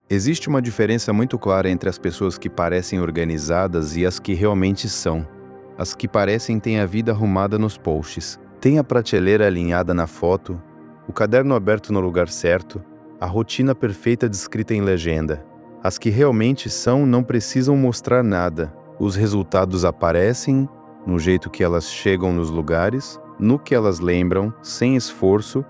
Existe uma diferença muito clara entre as pessoas que parecem organizadas e as que realmente são. As que parecem têm a vida arrumada nos posts, têm a prateleira alinhada na foto, o caderno aberto no lugar certo, a rotina perfeita descrita em legenda. As que realmente são não precisam mostrar nada. Os resultados aparecem no jeito que elas chegam nos lugares, no que elas lembram, sem esforço,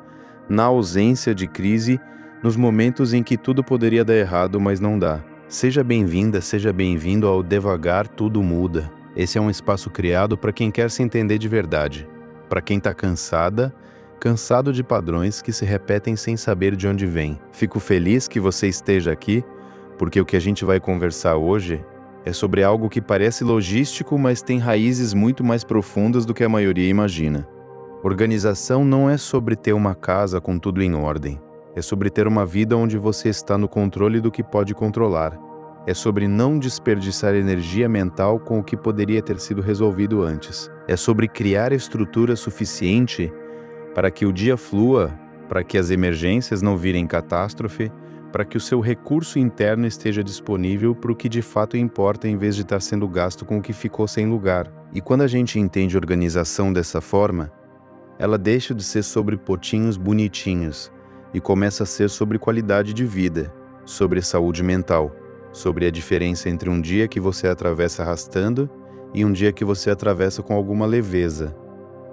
na ausência de crise, nos momentos em que tudo poderia dar errado, mas não dá. Seja bem-vinda, seja bem-vindo ao Devagar Tudo Muda. Esse é um espaço criado para quem quer se entender de verdade. Para quem está cansado de padrões que se repetem sem saber de onde vêm. Fico feliz que você esteja aqui, porque o que a gente vai conversar hoje é sobre algo que parece logístico, mas tem raízes muito mais profundas do que a maioria imagina. Organização não é sobre ter uma casa com tudo em ordem. É sobre ter uma vida onde você está no controle do que pode controlar. É sobre não desperdiçar energia mental com o que poderia ter sido resolvido antes. É sobre criar estrutura suficiente para que o dia flua, para que as emergências não virem catástrofe, para que o seu recurso interno esteja disponível para o que de fato importa em vez de estar sendo gasto com o que ficou sem lugar. E quando a gente entende organização dessa forma, ela deixa de ser sobre potinhos bonitinhos e começa a ser sobre qualidade de vida, sobre saúde mental, sobre a diferença entre um dia que você atravessa arrastando e um dia que você atravessa com alguma leveza.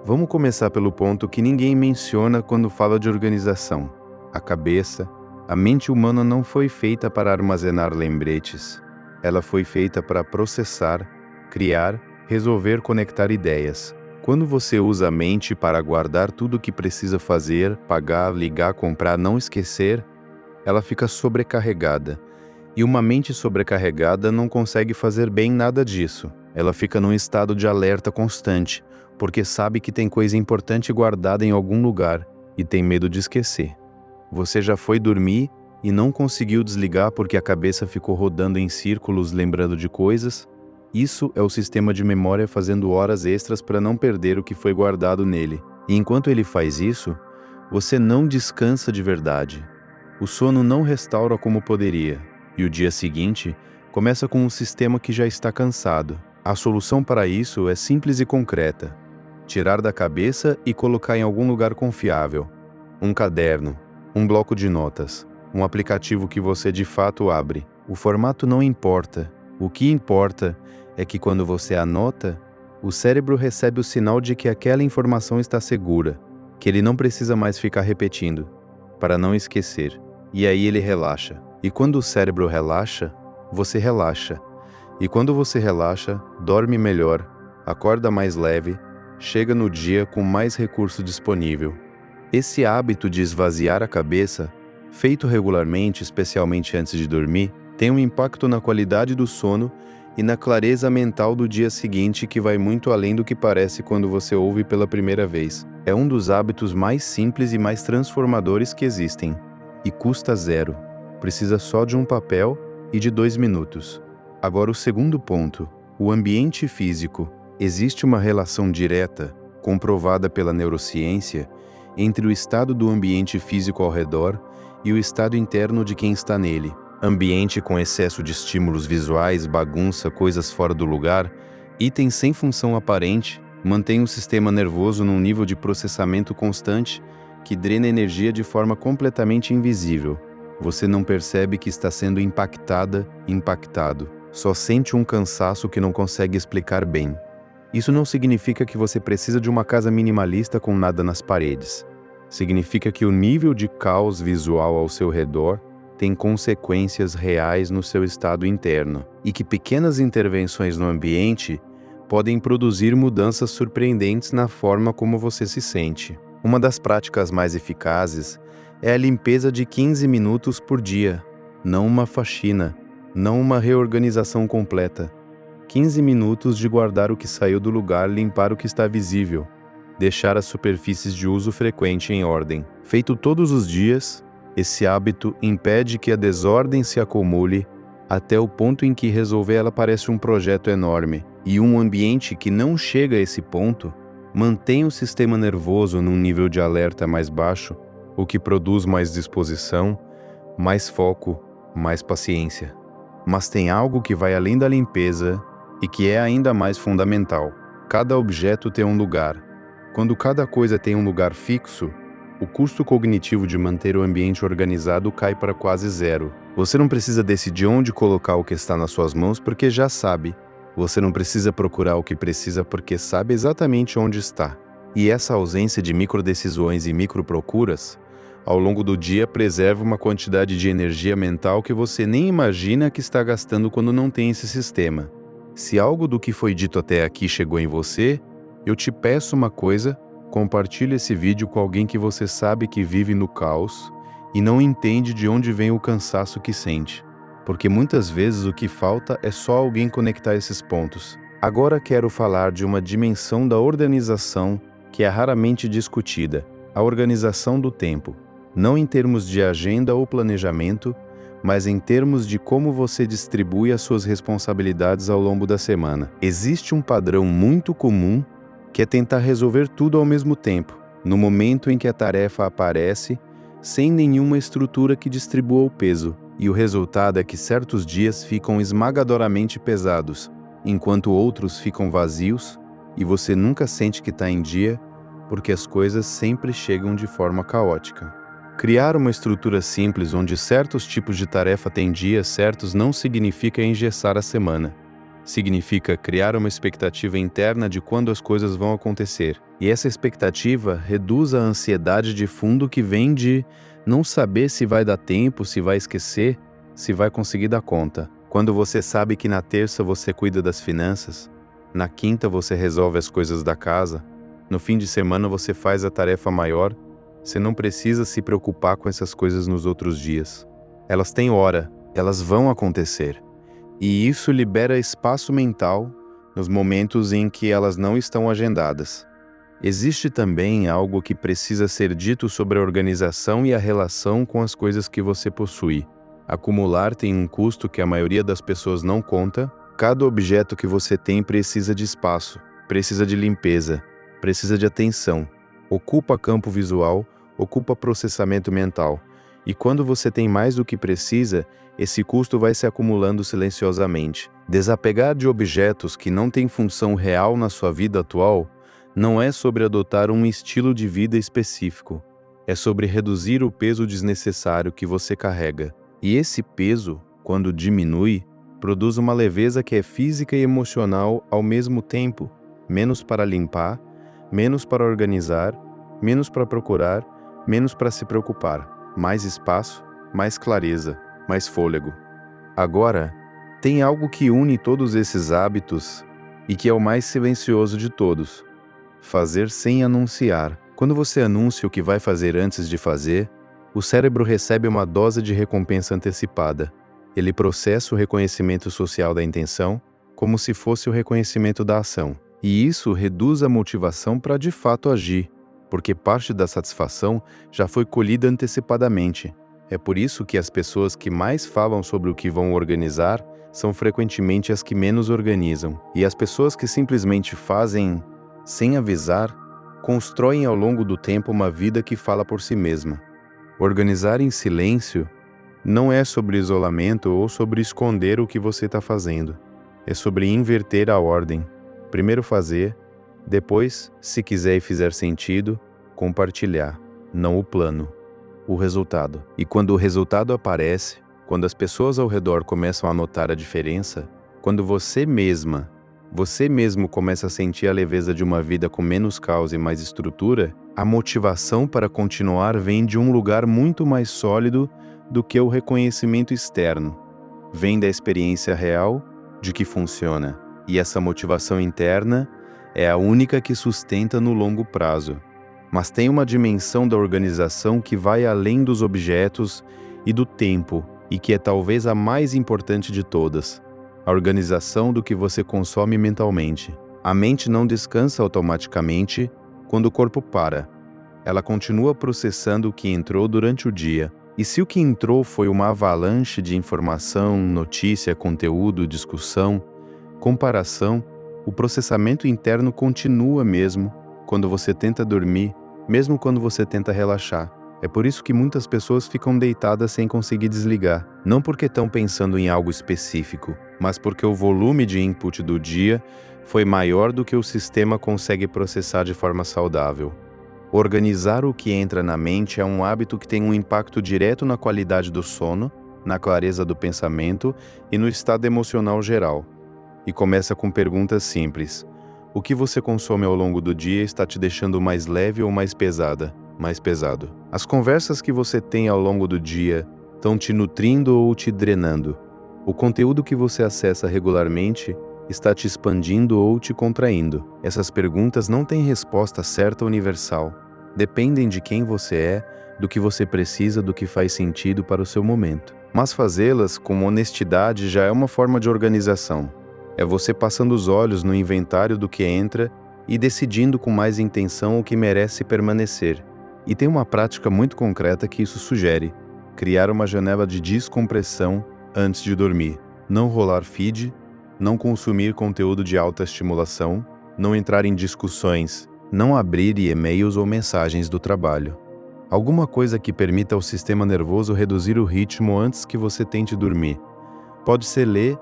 Vamos começar pelo ponto que ninguém menciona quando fala de organização. A cabeça. A mente humana não foi feita para armazenar lembretes. Ela foi feita para processar, criar, resolver, conectar ideias. Quando você usa a mente para guardar tudo o que precisa fazer, pagar, ligar, comprar, não esquecer, ela fica sobrecarregada. E uma mente sobrecarregada não consegue fazer bem nada disso. Ela fica num estado de alerta constante, porque sabe que tem coisa importante guardada em algum lugar e tem medo de esquecer. Você já foi dormir e não conseguiu desligar porque a cabeça ficou rodando em círculos lembrando de coisas? Isso é o sistema de memória fazendo horas extras para não perder o que foi guardado nele. E enquanto ele faz isso, você não descansa de verdade. O sono não restaura como poderia. E o dia seguinte começa com um sistema que já está cansado. A solução para isso é simples e concreta. Tirar da cabeça e colocar em algum lugar confiável. Um caderno, um bloco de notas, um aplicativo que você de fato abre. O formato não importa. O que importa é que quando você anota, o cérebro recebe o sinal de que aquela informação está segura, que ele não precisa mais ficar repetindo, para não esquecer. E aí ele relaxa. E quando o cérebro relaxa, você relaxa. E quando você relaxa, dorme melhor, acorda mais leve, chega no dia com mais recurso disponível. Esse hábito de esvaziar a cabeça, feito regularmente, especialmente antes de dormir, tem um impacto na qualidade do sono e na clareza mental do dia seguinte que vai muito além do que parece quando você ouve pela primeira vez. É um dos hábitos mais simples e mais transformadores que existem. E custa zero. Precisa só de um papel e de 2 minutos. Agora o segundo ponto, o ambiente físico. Existe uma relação direta, comprovada pela neurociência, entre o estado do ambiente físico ao redor e o estado interno de quem está nele. Ambiente com excesso de estímulos visuais, bagunça, coisas fora do lugar, itens sem função aparente, mantém o sistema nervoso num nível de processamento constante que drena energia de forma completamente invisível. Você não percebe que está sendo impactado. Só sente um cansaço que não consegue explicar bem. Isso não significa que você precisa de uma casa minimalista com nada nas paredes. Significa que o nível de caos visual ao seu redor tem consequências reais no seu estado interno e que pequenas intervenções no ambiente podem produzir mudanças surpreendentes na forma como você se sente. Uma das práticas mais eficazes é a limpeza de 15 minutos por dia, não uma faxina, não uma reorganização completa. 15 minutos de guardar o que saiu do lugar, limpar o que está visível, deixar as superfícies de uso frequente em ordem. Feito todos os dias, esse hábito impede que a desordem se acumule até o ponto em que resolver ela parece um projeto enorme. E um ambiente que não chega a esse ponto mantém o sistema nervoso num nível de alerta mais baixo, o que produz mais disposição, mais foco, mais paciência. Mas tem algo que vai além da limpeza e que é ainda mais fundamental. Cada objeto tem um lugar. Quando cada coisa tem um lugar fixo, o custo cognitivo de manter o ambiente organizado cai para quase zero. Você não precisa decidir onde colocar o que está nas suas mãos porque já sabe. Você não precisa procurar o que precisa porque sabe exatamente onde está. E essa ausência de microdecisões e microprocuras, ao longo do dia, preserva uma quantidade de energia mental que você nem imagina que está gastando quando não tem esse sistema. Se algo do que foi dito até aqui chegou em você, eu te peço uma coisa: compartilhe esse vídeo com alguém que você sabe que vive no caos e não entende de onde vem o cansaço que sente. Porque muitas vezes o que falta é só alguém conectar esses pontos. Agora quero falar de uma dimensão da organização que é raramente discutida: a organização do tempo. Não em termos de agenda ou planejamento, mas em termos de como você distribui as suas responsabilidades ao longo da semana. Existe um padrão muito comum que é tentar resolver tudo ao mesmo tempo, no momento em que a tarefa aparece, sem nenhuma estrutura que distribua o peso. E o resultado é que certos dias ficam esmagadoramente pesados, enquanto outros ficam vazios, e você nunca sente que está em dia, porque as coisas sempre chegam de forma caótica. Criar uma estrutura simples onde certos tipos de tarefa têm dias certos não significa engessar a semana. Significa criar uma expectativa interna de quando as coisas vão acontecer. E essa expectativa reduz a ansiedade de fundo que vem de não saber se vai dar tempo, se vai esquecer, se vai conseguir dar conta. Quando você sabe que na terça você cuida das finanças, na quinta você resolve as coisas da casa, no fim de semana você faz a tarefa maior, você não precisa se preocupar com essas coisas nos outros dias. Elas têm hora, elas vão acontecer. E isso libera espaço mental nos momentos em que elas não estão agendadas. Existe também algo que precisa ser dito sobre a organização e a relação com as coisas que você possui. Acumular tem um custo que a maioria das pessoas não conta. Cada objeto que você tem precisa de espaço, precisa de limpeza, precisa de atenção. Ocupa campo visual, ocupa processamento mental. E quando você tem mais do que precisa, esse custo vai se acumulando silenciosamente. Desapegar de objetos que não têm função real na sua vida atual não é sobre adotar um estilo de vida específico. É sobre reduzir o peso desnecessário que você carrega. E esse peso, quando diminui, produz uma leveza que é física e emocional ao mesmo tempo. Menos para limpar, menos para organizar, menos para procurar, menos para se preocupar. Mais espaço, mais clareza, mais fôlego. Agora, tem algo que une todos esses hábitos e que é o mais silencioso de todos: fazer sem anunciar. Quando você anuncia o que vai fazer antes de fazer, o cérebro recebe uma dose de recompensa antecipada. Ele processa o reconhecimento social da intenção como se fosse o reconhecimento da ação. E isso reduz a motivação para de fato agir, porque parte da satisfação já foi colhida antecipadamente. É por isso que as pessoas que mais falam sobre o que vão organizar são frequentemente as que menos organizam. E as pessoas que simplesmente fazem sem avisar, constroem ao longo do tempo uma vida que fala por si mesma. Organizar em silêncio não é sobre isolamento ou sobre esconder o que você está fazendo. É sobre inverter a ordem. Primeiro fazer, depois, se quiser e fizer sentido, compartilhar, não o plano, o resultado. E quando o resultado aparece, quando as pessoas ao redor começam a notar a diferença, quando você mesmo começa a sentir a leveza de uma vida com menos caos e mais estrutura, a motivação para continuar vem de um lugar muito mais sólido do que o reconhecimento externo. Vem da experiência real de que funciona. E essa motivação interna é a única que sustenta no longo prazo. Mas tem uma dimensão da organização que vai além dos objetos e do tempo, e que é talvez a mais importante de todas: a organização do que você consome mentalmente. A mente não descansa automaticamente quando o corpo para. Ela continua processando o que entrou durante o dia. E se o que entrou foi uma avalanche de informação, notícia, conteúdo, discussão, comparação, o processamento interno continua mesmo quando você tenta dormir, mesmo quando você tenta relaxar. É por isso que muitas pessoas ficam deitadas sem conseguir desligar, não porque estão pensando em algo específico, mas porque o volume de input do dia foi maior do que o sistema consegue processar de forma saudável. Organizar o que entra na mente é um hábito que tem um impacto direto na qualidade do sono, na clareza do pensamento e no estado emocional geral. E começa com perguntas simples. O que você consome ao longo do dia está te deixando mais leve ou mais pesada? Mais pesado. As conversas que você tem ao longo do dia estão te nutrindo ou te drenando? O conteúdo que você acessa regularmente está te expandindo ou te contraindo? Essas perguntas não têm resposta certa universal. Dependem de quem você é, do que você precisa, do que faz sentido para o seu momento. Mas fazê-las com honestidade já é uma forma de organização. É você passando os olhos no inventário do que entra e decidindo com mais intenção o que merece permanecer. E tem uma prática muito concreta que isso sugere: criar uma janela de descompressão antes de dormir. Não rolar feed, não consumir conteúdo de alta estimulação, não entrar em discussões, não abrir e-mails ou mensagens do trabalho. Alguma coisa que permita ao sistema nervoso reduzir o ritmo antes que você tente dormir. Pode ser ler,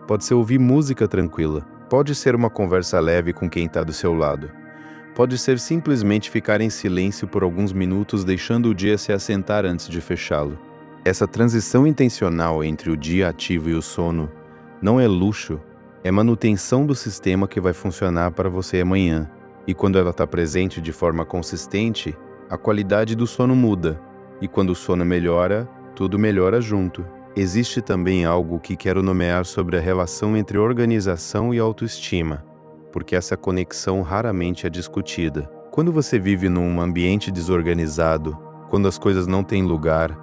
pode ser ouvir música tranquila, pode ser uma conversa leve com quem está do seu lado. Pode ser simplesmente ficar em silêncio por alguns minutos, deixando o dia se assentar antes de fechá-lo. Essa transição intencional entre o dia ativo e o sono não é luxo, é manutenção do sistema que vai funcionar para você amanhã. E quando ela está presente de forma consistente, a qualidade do sono muda. E quando o sono melhora, tudo melhora junto. Existe também algo que quero nomear sobre a relação entre organização e autoestima, porque essa conexão raramente é discutida. Quando você vive num ambiente desorganizado, quando as coisas não têm lugar,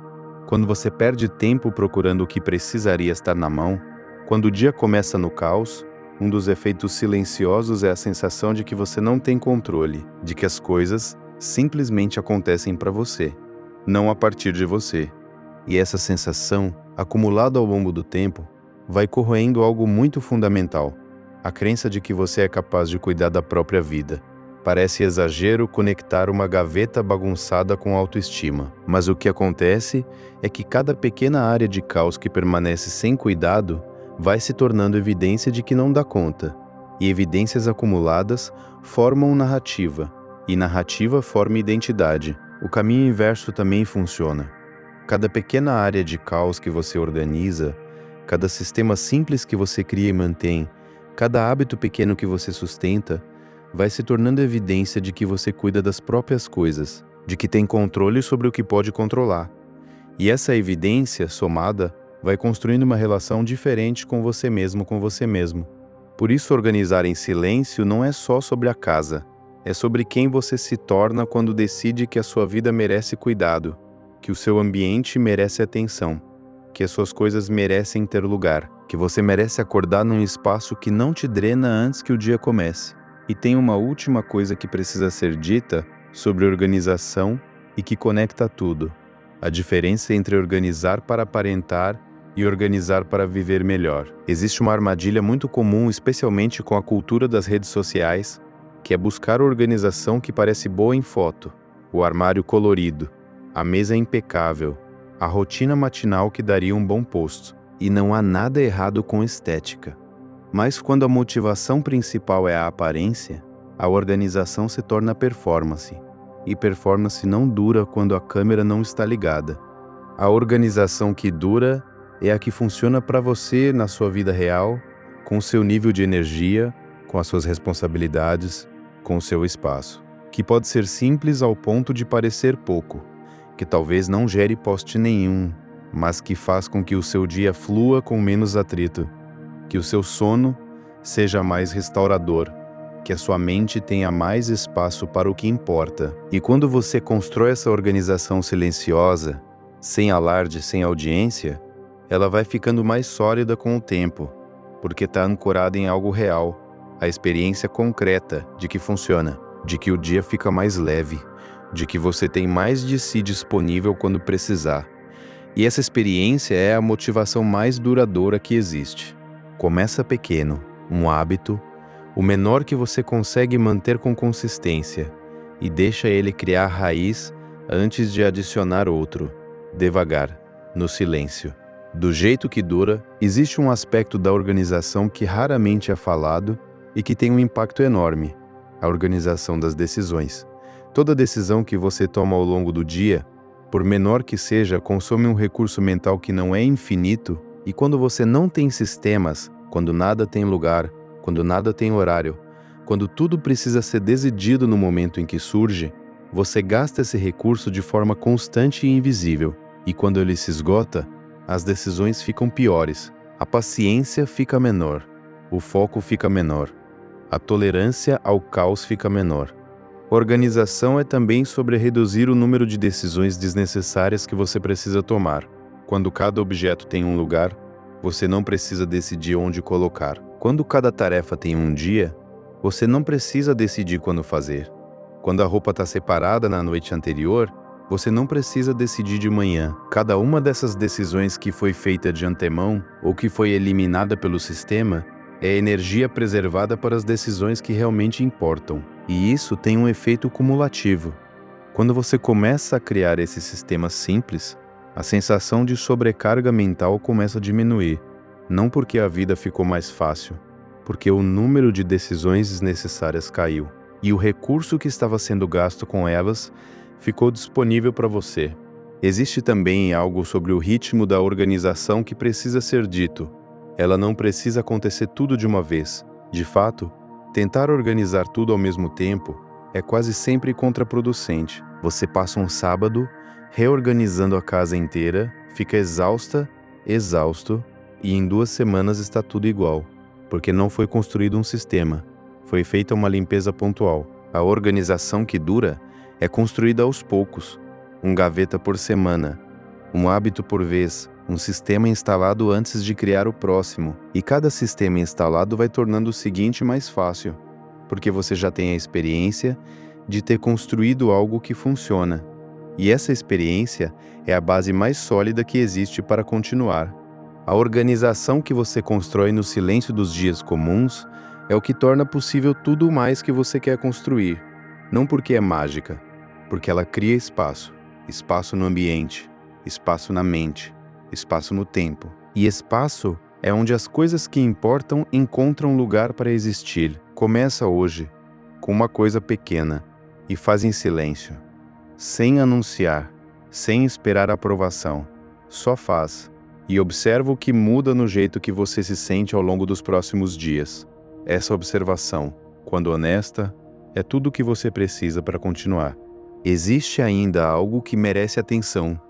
quando você perde tempo procurando o que precisaria estar na mão, quando o dia começa no caos, um dos efeitos silenciosos é a sensação de que você não tem controle, de que as coisas simplesmente acontecem para você, não a partir de você. E essa sensação, acumulada ao longo do tempo, vai corroendo algo muito fundamental: a crença de que você é capaz de cuidar da própria vida. Parece exagero conectar uma gaveta bagunçada com autoestima, mas o que acontece é que cada pequena área de caos que permanece sem cuidado vai se tornando evidência de que não dá conta, e evidências acumuladas formam narrativa, e narrativa forma identidade. O caminho inverso também funciona. Cada pequena área de caos que você organiza, cada sistema simples que você cria e mantém, cada hábito pequeno que você sustenta, vai se tornando evidência de que você cuida das próprias coisas, de que tem controle sobre o que pode controlar. E essa evidência, somada, vai construindo uma relação diferente com você mesmo, com você mesmo. Por isso, organizar em silêncio não é só sobre a casa, é sobre quem você se torna quando decide que a sua vida merece cuidado, que o seu ambiente merece atenção, que as suas coisas merecem ter lugar, que você merece acordar num espaço que não te drena antes que o dia comece. E tem uma última coisa que precisa ser dita sobre organização e que conecta tudo: a diferença entre organizar para aparentar e organizar para viver melhor. Existe uma armadilha muito comum, especialmente com a cultura das redes sociais, que é buscar a organização que parece boa em foto, o armário colorido, a mesa impecável, a rotina matinal que daria um bom post. E não há nada errado com estética. Mas quando a motivação principal é a aparência, a organização se torna performance. E performance não dura quando a câmera não está ligada. A organização que dura é a que funciona para você na sua vida real, com o seu nível de energia, com as suas responsabilidades, com o seu espaço. Que pode ser simples ao ponto de parecer pouco, que talvez não gere post nenhum, mas que faz com que o seu dia flua com menos atrito, que o seu sono seja mais restaurador, que a sua mente tenha mais espaço para o que importa. E quando você constrói essa organização silenciosa, sem alarde, sem audiência, ela vai ficando mais sólida com o tempo, porque está ancorada em algo real, a experiência concreta de que funciona, de que o dia fica mais leve, de que você tem mais de si disponível quando precisar. E essa experiência é a motivação mais duradoura que existe. Começa pequeno, um hábito, o menor que você consegue manter com consistência, e deixa ele criar raiz antes de adicionar outro, devagar, no silêncio. Do jeito que dura, existe um aspecto da organização que raramente é falado e que tem um impacto enorme: a organização das decisões. Toda decisão que você toma ao longo do dia, por menor que seja, consome um recurso mental que não é infinito, e quando você não tem sistemas, quando nada tem lugar, quando nada tem horário, quando tudo precisa ser decidido no momento em que surge, você gasta esse recurso de forma constante e invisível. E quando ele se esgota, as decisões ficam piores, a paciência fica menor, o foco fica menor, a tolerância ao caos fica menor. Organização é também sobre reduzir o número de decisões desnecessárias que você precisa tomar. Quando cada objeto tem um lugar, você não precisa decidir onde colocar. Quando cada tarefa tem um dia, você não precisa decidir quando fazer. Quando a roupa está separada na noite anterior, você não precisa decidir de manhã. Cada uma dessas decisões que foi feita de antemão ou que foi eliminada pelo sistema é energia preservada para as decisões que realmente importam. E isso tem um efeito cumulativo. Quando você começa a criar esse sistema simples, a sensação de sobrecarga mental começa a diminuir. Não porque a vida ficou mais fácil, porque o número de decisões desnecessárias caiu. E o recurso que estava sendo gasto com elas ficou disponível para você. Existe também algo sobre o ritmo da organização que precisa ser dito. Ela não precisa acontecer tudo de uma vez. De fato, tentar organizar tudo ao mesmo tempo é quase sempre contraproducente. Você passa um sábado reorganizando a casa inteira, fica exausto, e em 2 semanas está tudo igual, porque não foi construído um sistema, foi feita uma limpeza pontual. A organização que dura é construída aos poucos, um gaveta por semana, um hábito por vez, um sistema instalado antes de criar o próximo. E cada sistema instalado vai tornando o seguinte mais fácil, porque você já tem a experiência de ter construído algo que funciona. E essa experiência é a base mais sólida que existe para continuar. A organização que você constrói no silêncio dos dias comuns é o que torna possível tudo mais que você quer construir. Não porque é mágica, porque ela cria espaço. Espaço no ambiente, espaço na mente, espaço no tempo. E espaço é onde as coisas que importam encontram lugar para existir. Começa hoje, com uma coisa pequena, e faz em silêncio, sem anunciar, sem esperar aprovação. Só faz, e observa o que muda no jeito que você se sente ao longo dos próximos dias. Essa observação, quando honesta, é tudo o que você precisa para continuar. Existe ainda algo que merece atenção: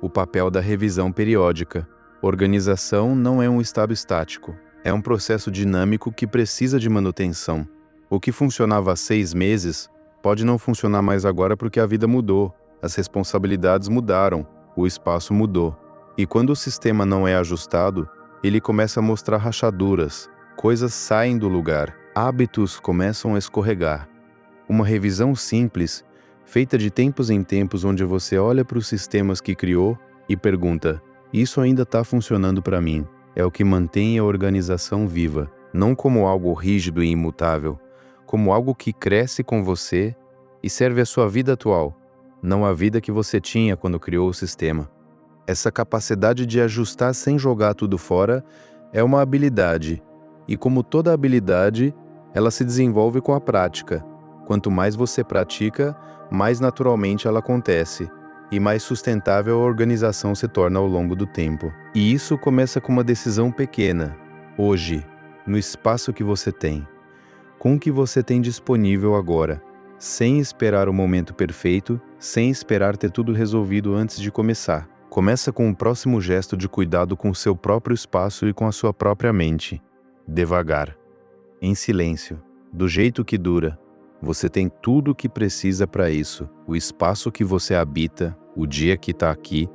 o papel da revisão periódica. Organização não é um estado estático, é um processo dinâmico que precisa de manutenção. O que funcionava há 6 meses pode não funcionar mais agora porque a vida mudou, as responsabilidades mudaram, o espaço mudou. E quando o sistema não é ajustado, ele começa a mostrar rachaduras, coisas saem do lugar, hábitos começam a escorregar. Uma revisão simples, feita de tempos em tempos, onde você olha para os sistemas que criou e pergunta: isso ainda está funcionando para mim? É o que mantém a organização viva, não como algo rígido e imutável, como algo que cresce com você e serve à sua vida atual, não a vida que você tinha quando criou o sistema. Essa capacidade de ajustar sem jogar tudo fora é uma habilidade, e como toda habilidade, ela se desenvolve com a prática. Quanto mais você pratica, mais naturalmente ela acontece, e mais sustentável a organização se torna ao longo do tempo. E isso começa com uma decisão pequena, hoje, no espaço que você tem, com o que você tem disponível agora, sem esperar o momento perfeito, sem esperar ter tudo resolvido antes de começar. Começa com o próximo gesto de cuidado com o seu próprio espaço e com a sua própria mente. Devagar, em silêncio, do jeito que dura. Você tem tudo o que precisa para isso: o espaço que você habita, o dia que está aqui,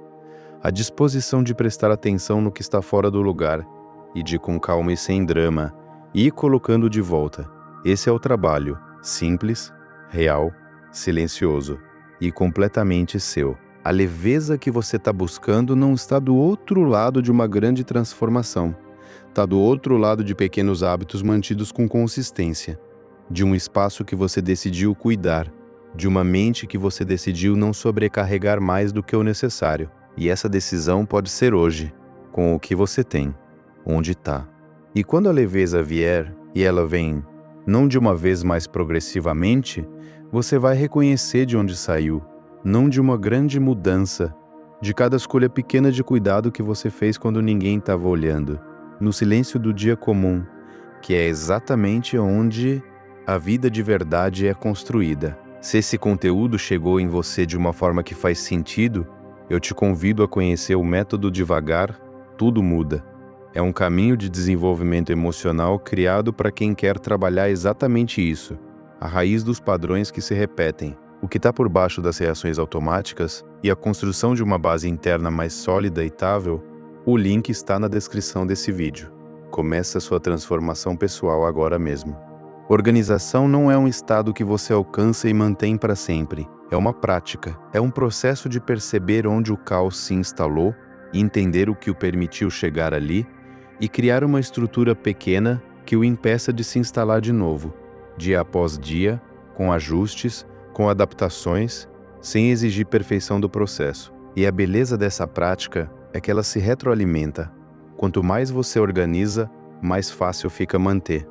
a disposição de prestar atenção no que está fora do lugar e de, com calma e sem drama, ir colocando de volta. Esse é o trabalho, simples, real, silencioso e completamente seu. A leveza que você está buscando não está do outro lado de uma grande transformação. Está do outro lado de pequenos hábitos mantidos com consistência, de um espaço que você decidiu cuidar, de uma mente que você decidiu não sobrecarregar mais do que o necessário. E essa decisão pode ser hoje, com o que você tem, onde está. E quando a leveza vier, e ela vem não de uma vez mais progressivamente, você vai reconhecer de onde saiu, não de uma grande mudança, de cada escolha pequena de cuidado que você fez quando ninguém estava olhando, no silêncio do dia comum, que é exatamente onde a vida de verdade é construída. Se esse conteúdo chegou em você de uma forma que faz sentido, eu te convido a conhecer o método Devagar, Tudo Muda. É um caminho de desenvolvimento emocional criado para quem quer trabalhar exatamente isso, a raiz dos padrões que se repetem, o que está por baixo das reações automáticas e a construção de uma base interna mais sólida e estável. O link está na descrição desse vídeo. Comece a sua transformação pessoal agora mesmo. Organização não é um estado que você alcança e mantém para sempre. É uma prática, é um processo de perceber onde o caos se instalou, entender o que o permitiu chegar ali e criar uma estrutura pequena que o impeça de se instalar de novo, dia após dia, com ajustes, com adaptações, sem exigir perfeição do processo. E a beleza dessa prática é que ela se retroalimenta. Quanto mais você organiza, mais fácil fica manter.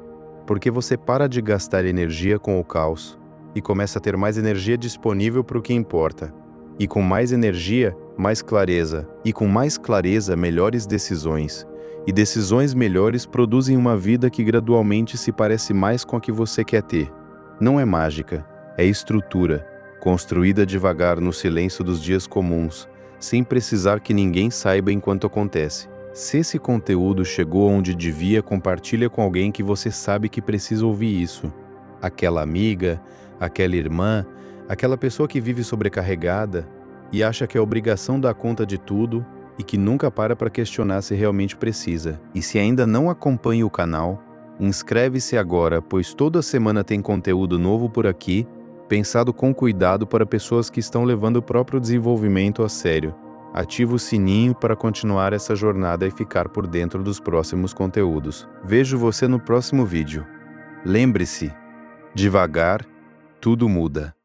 Porque você para de gastar energia com o caos e começa a ter mais energia disponível para o que importa. E com mais energia, mais clareza. E com mais clareza, melhores decisões. E decisões melhores produzem uma vida que gradualmente se parece mais com a que você quer ter. Não é mágica, é estrutura, construída devagar no silêncio dos dias comuns, sem precisar que ninguém saiba enquanto acontece. Se esse conteúdo chegou onde devia, compartilha com alguém que você sabe que precisa ouvir isso. Aquela amiga, aquela irmã, aquela pessoa que vive sobrecarregada e acha que é obrigação dar conta de tudo e que nunca para questionar se realmente precisa. E se ainda não acompanha o canal, inscreve-se agora, pois toda semana tem conteúdo novo por aqui, pensado com cuidado para pessoas que estão levando o próprio desenvolvimento a sério. Ativa o sininho para continuar essa jornada e ficar por dentro dos próximos conteúdos. Vejo você no próximo vídeo. Lembre-se, devagar, tudo muda.